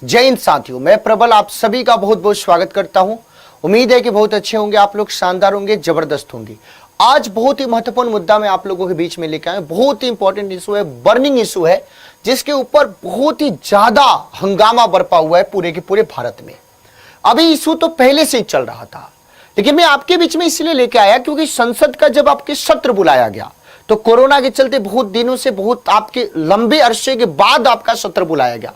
जय हिंद साथियों, मैं प्रबल आप सभी का बहुत बहुत स्वागत करता हूं। उम्मीद है कि बहुत अच्छे होंगे आप लोग, शानदार होंगे, जबरदस्त होंगे। आज बहुत ही महत्वपूर्ण मुद्दा मैं आप लोगों के बीच में लेकर आया। बहुत ही इंपॉर्टेंट इशू है, बर्निंग इशू है, जिसके ऊपर बहुत ही ज्यादा हंगामा बरपा हुआ है पूरे के पूरे भारत में। अभी इशू तो पहले से ही चल रहा था, लेकिन मैं आपके बीच में इसलिए लेकर आया क्योंकि संसद का जब आपके सत्र बुलाया गया तो कोरोना के चलते बहुत दिनों से, बहुत आपके लंबे अरसे के बाद आपका सत्र बुलाया गया।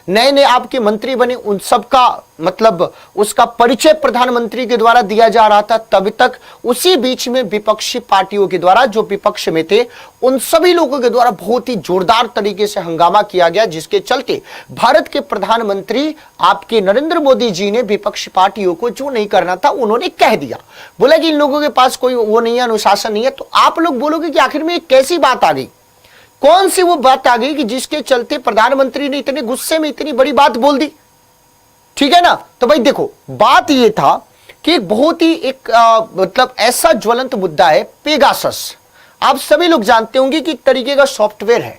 नए नए आपके मंत्री बने, उन सबका मतलब उसका परिचय प्रधानमंत्री के द्वारा दिया जा रहा था। तब तक उसी बीच में विपक्षी पार्टियों के द्वारा, जो विपक्ष में थे, उन सभी लोगों के द्वारा बहुत ही जोरदार तरीके से हंगामा किया गया, जिसके चलते भारत के प्रधानमंत्री आपके नरेंद्र मोदी जी ने विपक्षी पार्टियों को जो नहीं करना था उन्होंने कह दिया। बोला कि इन लोगों के पास कोई वो नहीं है, अनुशासन नहीं है। तो आप लोग बोलोगे कि आखिर में एक कैसी बात आ गई, कौन सी वो बात आ गई कि जिसके चलते प्रधानमंत्री ने इतने गुस्से में इतनी बड़ी बात बोल दी? ठीक है ना। तो भाई देखो, बात ये था कि बहुत ही एक मतलब ऐसा ज्वलंत मुद्दा है पेगासस। आप सभी लोग जानते होंगे कि एक तरीके का सॉफ्टवेयर है।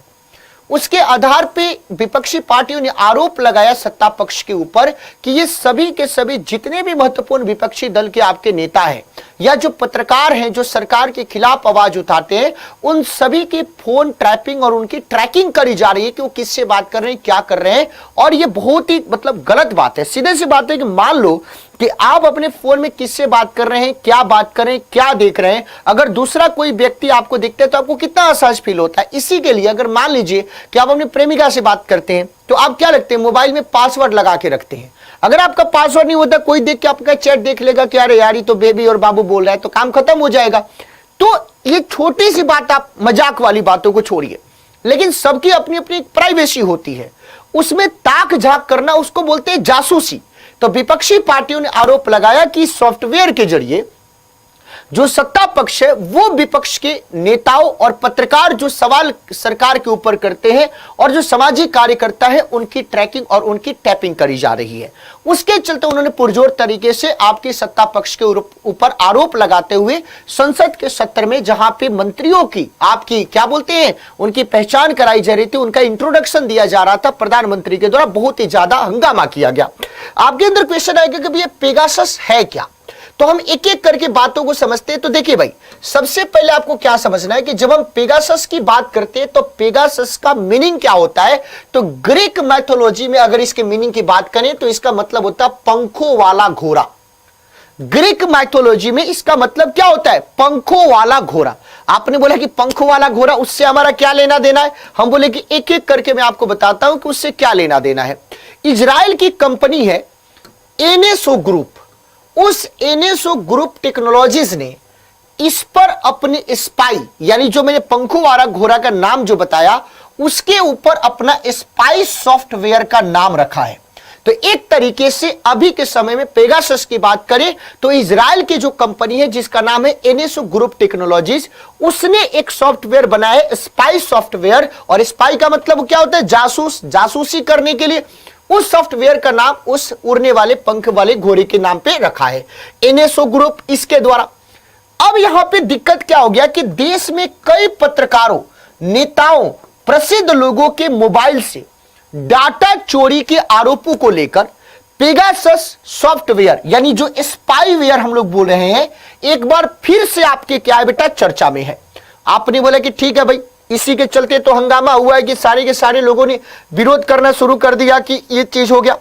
उसके आधार पे विपक्षी पार्टियों ने आरोप लगाया सत्ता पक्ष के ऊपर कि ये सभी के सभी जितने भी महत्वपूर्ण विपक्षी दल के आपके नेता हैं या जो पत्रकार हैं जो सरकार के खिलाफ आवाज उठाते हैं, उन सभी के फोन ट्रैपिंग और उनकी ट्रैकिंग करी जा रही है कि वो किससे बात कर रहे हैं, क्या कर रहे हैं। और ये बहुत ही मतलब गलत बात है। सीधे सी बात है कि मान लो कि आप अपने फोन में किससे बात कर रहे हैं, क्या बात कर रहे हैं, क्या देख रहे हैं, अगर दूसरा कोई व्यक्ति आपको दिखता है तो आपको कितना असहज फील होता है। इसी के लिए अगर मान लीजिए कि आप अपनी प्रेमिका से बात करते हैं तो आप क्या रखते हैं, मोबाइल में पासवर्ड लगा के रखते हैं। अगर आपका पासवर्ड नहीं होता, कोई देख के आपका चैट देख लेगा कि अरे यार ये तो बेबी और बाबू बोल रहा है, तो काम खत्म हो जाएगा। तो ये छोटी सी बात, आप मजाक वाली बातों को छोड़िए, लेकिन सबकी अपनी अपनी प्राइवेसी होती है, उसमें ताक झाक करना उसको बोलते हैं जासूसी। तो विपक्षी पार्टियों ने आरोप लगाया कि सॉफ्टवेयर के जरिए जो सत्ता पक्ष है वो विपक्ष के नेताओं और पत्रकार जो सवाल सरकार के ऊपर करते हैं और जो सामाजिक कार्यकर्ता है उनकी ट्रैकिंग और उनकी टैपिंग करी जा रही है। उसके चलते उन्होंने पुरजोर तरीके से आपके सत्ता पक्ष के ऊपर आरोप लगाते हुए संसद के सत्र में, जहां पे मंत्रियों की आपकी क्या बोलते हैं उनकी पहचान कराई जा रही थी, उनका इंट्रोडक्शन दिया जा रहा था प्रधानमंत्री के द्वारा, बहुत ही ज्यादा हंगामा किया गया। आपके अंदर क्वेश्चन आएगा कि ये पेगासस है क्या? तो हम एक एक करके बातों को समझते हैं। तो देखिए भाई, सबसे पहले आपको क्या समझना है कि जब हम पेगासस की बात करते हैं तो पेगासस का मीनिंग क्या होता है। तो ग्रीक मैथोलॉजी में अगर इसके मीनिंग की बात करें तो इसका मतलब होता है पंखों वाला घोड़ा। ग्रीक मैथोलॉजी में इसका मतलब क्या होता है, पंखों वाला घोड़ा। आपने बोला कि पंखों वाला घोड़ा, उससे हमारा क्या लेना देना है? हम बोले कि एक एक करके मैं आपको बताता हूं कि उससे क्या लेना देना है। इजराइल की कंपनी है एनएसओ ग्रुप। उस एनएसओ ग्रुप टेक्नोलॉजीज ने इस पर अपने स्पाई, यानी जो मैंने पंखों वाला घोड़ा का नाम जो बताया, उसके ऊपर अपना स्पाई सॉफ्टवेयर का नाम रखा है। तो एक तरीके से अभी के समय में पेगासस की बात करें तो इजराइल की जो कंपनी है जिसका नाम है एनएसओ ग्रुप टेक्नोलॉजीज, उसने एक सॉफ्टवेयर बनाया है, स्पाई सॉफ्टवेयर। और स्पाई का मतलब क्या होता है, जासूस, जासूसी करने के लिए। उस सॉफ्टवेयर का नाम उस उड़ने वाले पंख वाले घोड़े के नाम पे रखा है, एनएसओ ग्रुप, इसके द्वारा। अब यहां पे दिक्कत क्या हो गया कि देश में कई पत्रकारों, नेताओं, प्रसिद्ध लोगों के मोबाइल से डाटा चोरी के आरोपों को लेकर पेगासस सॉफ्टवेयर, यानी जो स्पाईवेयर हम लोग बोल रहे हैं, एक बार फिर से आपके क्या है बेटा, चर्चा में है। आपने बोला कि ठीक है भाई, इसी के चलते तो हंगामा हुआ है कि सारे के सारे लोगों ने विरोध करना शुरू कर दिया कि ये चीज हो गया।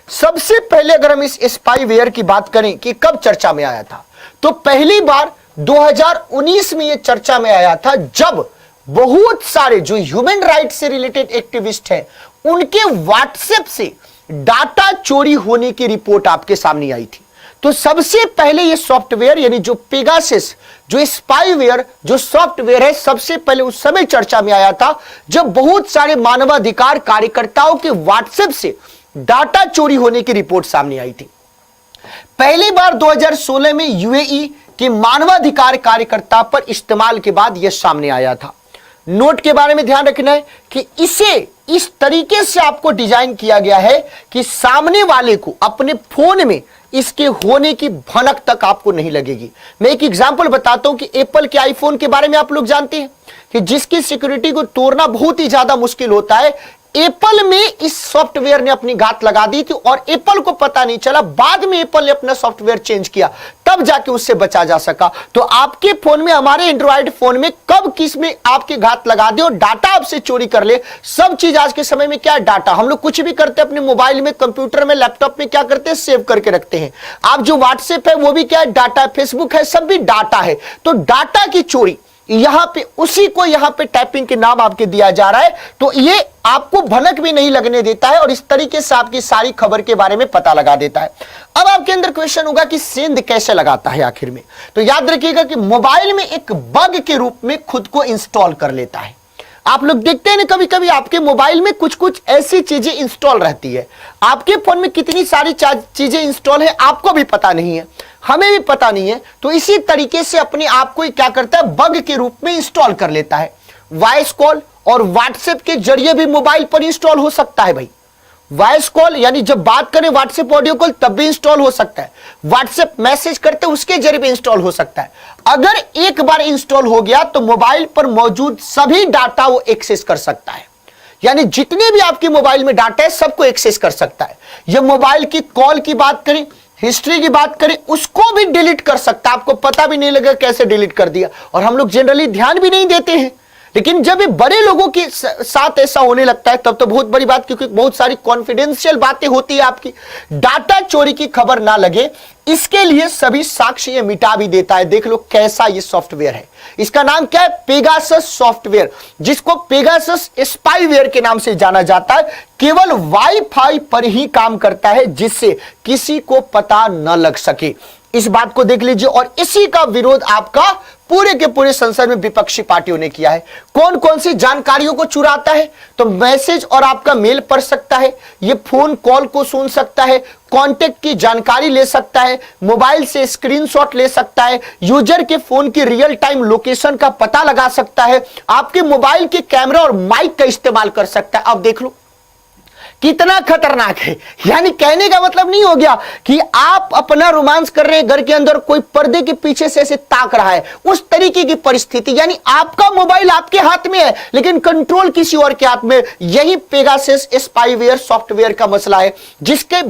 सबसे पहले अगर हम इस स्पाईवेयर की बात करें कि कब चर्चा में आया था, तो पहली बार 2019 में यह चर्चा में आया था, जब बहुत सारे जो ह्यूमन राइट से रिलेटेड एक्टिविस्ट हैं उनके व्हाट्सएप से डाटा चोरी होने की रिपोर्ट आपके सामने आई थी। तो सबसे पहले ये सॉफ्टवेयर, यानी जो पेगासस जो स्पाईवेयर जो सॉफ्टवेयर है, सबसे पहले उस समय चर्चा में आया था जब बहुत सारे मानवाधिकार कार्यकर्ताओं के व्हाट्सएप से डाटा चोरी होने की रिपोर्ट सामने आई थी। पहली बार 2016 में यूएई के मानवाधिकार कार्यकर्ता पर इस्तेमाल के बाद यह सामने आया था। नोट के बारे में ध्यान रखना है कि इसे इस तरीके से आपको डिजाइन किया गया है कि सामने वाले को अपने फोन में इसके होने की भनक तक आपको नहीं लगेगी। मैं एक एग्जांपल बताता हूं कि एप्पल के आईफोन के बारे में आप लोग जानते हैं कि जिसकी सिक्योरिटी को तोड़ना बहुत ही ज्यादा मुश्किल होता है, एप्पल में इस सॉफ्टवेयर ने अपनी घात लगा दी थी और एप्पल को पता नहीं चला, बाद में एप्पल ने अपना सॉफ्टवेयर चेंज किया, तब जाके उससे बचा जा सका। तो आपके फोन में, हमारे एंड्रॉइड फोन में कब किस में आपके घात लगा दे और डाटा आपसे चोरी कर ले, सब चीज आज के समय में क्या है, डाटा। हम लोग कुछ भी करते हैं अपने मोबाइल में, कंप्यूटर में, लैपटॉप में क्या करते हैं, सेव करके रखते हैं। आप जो व्हाट्सएप है वो भी क्या है, डाटा है, फेसबुक है, सब भी डाटा है। तो डाटा की चोरी यहां पे, उसी को यहां पे टैपिंग के नाम आपके दिया जा रहा है। तो ये आपको भनक भी नहीं लगने देता है और इस तरीके से आपकी सारी खबर के बारे में पता लगा देता है। अब आपके अंदर क्वेश्चन होगा कि सेंध कैसे लगाता है आखिर में। तो याद रखिएगा कि मोबाइल में एक बग के रूप में खुद को इंस्टॉल कर लेता है। आप लोग देखते हैं ना, कभी कभी आपके मोबाइल में कुछ कुछ ऐसी चीजें इंस्टॉल रहती है। आपके फोन में कितनी सारी चीजें इंस्टॉल है आपको भी पता नहीं है, हमें भी पता नहीं है। तो इसी तरीके से अपने आप को क्या करता है, बग के रूप में इंस्टॉल कर लेता है। वॉइस कॉल और व्हाट्सएप के जरिए भी मोबाइल पर इंस्टॉल हो सकता है भाई। वॉइस कॉल यानी जब बात करें व्हाट्सएप ऑडियो कॉल तब भी इंस्टॉल हो सकता है। व्हाट्सएप मैसेज करते उसके जरिए भी इंस्टॉल हो सकता है। अगर एक बार इंस्टॉल हो गया तो मोबाइल पर मौजूद सभी डाटा वो एक्सेस कर सकता है, यानी जितने भी आपके मोबाइल में डाटा है सबको एक्सेस कर सकता है। ये मोबाइल की कॉल की बात करें, हिस्ट्री की बात करें, उसको भी डिलीट कर सकता है। आपको पता भी नहीं लगा कैसे डिलीट कर दिया, और हम लोग जनरली ध्यान भी नहीं देते हैं। लेकिन जब ये बड़े लोगों के साथ ऐसा होने लगता है तब तो बहुत बड़ी बात, क्योंकि बहुत सारी कॉन्फिडेंशियल बातें होती है आपकी। डाटा चोरी की खबर ना लगे इसके लिए सभी साक्ष्य ये मिटा भी देता है। देख लो कैसा ये सॉफ्टवेयर है। इसका नाम क्या है, पेगासस सॉफ्टवेयर, जिसको पेगासस स्पाईवेयर के नाम से जाना जाता है। केवल वाईफाई पर ही काम करता है, जिससे किसी को पता न लग सके। इस बात को देख लीजिए, और इसी का विरोध आपका पूरे के पूरे संसद में विपक्षी पार्टियों ने किया है। कौन कौन सी जानकारियों को चुराता है, तो मैसेज और आपका मेल पढ़ सकता है, ये फोन कॉल को सुन सकता है, कांटेक्ट की जानकारी ले सकता है, मोबाइल से स्क्रीनशॉट ले सकता है, यूजर के फोन की रियल टाइम लोकेशन का पता लगा सकता है, आपके मोबाइल के कैमरा और माइक का इस्तेमाल कर सकता है। अब देख लो कितना खतरनाक है। यानी कहने का मतलब नहीं हो गया कि आप अपना रोमांस कर रहे हैं घर के अंदर, कोई पर्दे के पीछे से ऐसे ताक रहा है, उस तरीके की परिस्थिति। यानी आपका मोबाइल आपके हाथ में है लेकिन कंट्रोल किसी और के हाथ में। यही पेगासस स्पाईवेयर सॉफ्टवेयर का मसला है, जिसके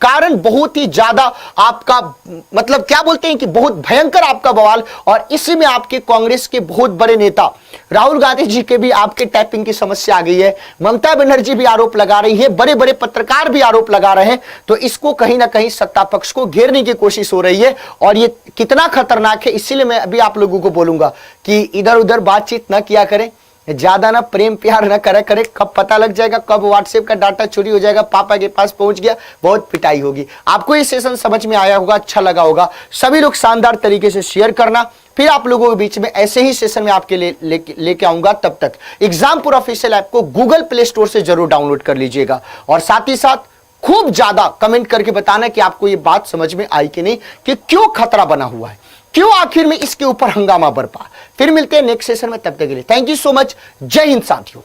कारण बहुत ही ज्यादा आपका मतलब क्या बोलते हैं कि बहुत भयंकर आपका बवाल। और इसी में आपके कांग्रेस के बहुत बड़े नेता राहुल गांधी जी के भी आपके टैपिंग की समस्या आ गई है, ममता बनर्जी भी आरोप लगा रही है, बड़े बड़े पत्रकार भी आरोप लगा रहे हैं। तो इसको कहीं ना कहीं सत्ता पक्ष को घेरने की कोशिश हो रही है, और ये कितना खतरनाक है। इसीलिए मैं अभी आप लोगों को बोलूंगा कि इधर उधर बातचीत ना किया करें, ज्यादा ना प्रेम प्यार ना करा करे। कब पता लग जाएगा, कब व्हाट्सएप का डाटा चोरी हो जाएगा, पापा के पास पहुंच गया, बहुत पिटाई होगी। आपको ये सेशन समझ में आया होगा, अच्छा लगा होगा। सभी लोग शानदार तरीके से शेयर करना, फिर आप लोगों के बीच में ऐसे ही सेशन में आपके लेके आऊंगा। तब तक एग्जामपुर ऑफिशियल ऐप को गूगल प्ले स्टोर से जरूर डाउनलोड कर लीजिएगा, और साथ ही साथ खूब ज्यादा कमेंट करके बताना कि आपको ये बात समझ में आई कि नहीं, कि क्यों खतरा बना हुआ है, क्यों आखिर में इसके ऊपर हंगामा बरपा। फिर मिलते हैं नेक्स्ट सेशन में, तब तक के लिए थैंक यू सो मच। जय हिंद साथियों।